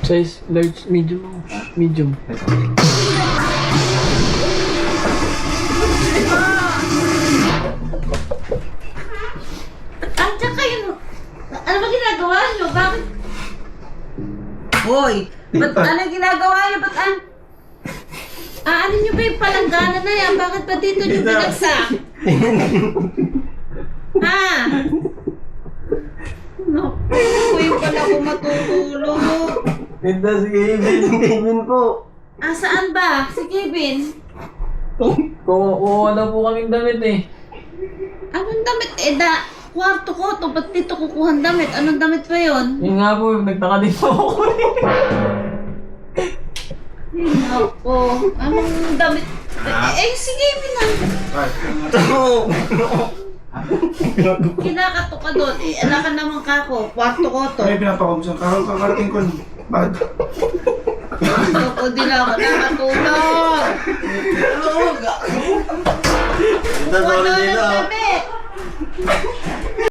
Size large, medium. Medium. At saka yun, ano ba ginagawa nyo? Bakit? Hoy, ba't ano ginagawa nyo? Ba't ano nyo ba yung palanggana na yan? Bakit pa dito nyo binagsak? Ha? Naku, yung pala ako matutulog. Ito si Kevin po. Saan ba? Si Kevin? Kuha na po kaming damit eh. Anong damit? Kwarto ko to. Ba't dito kukuhan damit? Anong damit pa yun? Yun nga po, nagtaka din po ako eh. Naku, anong damit? Si Kevin na. Kinakato ka doon. Ala ka naman kako. Kwarto ko to. Ay, pinapakumsan. Kakarating ko. Bakit? Naku, di na ako nakatulog. Ito, sorry Wala dito. ng damit.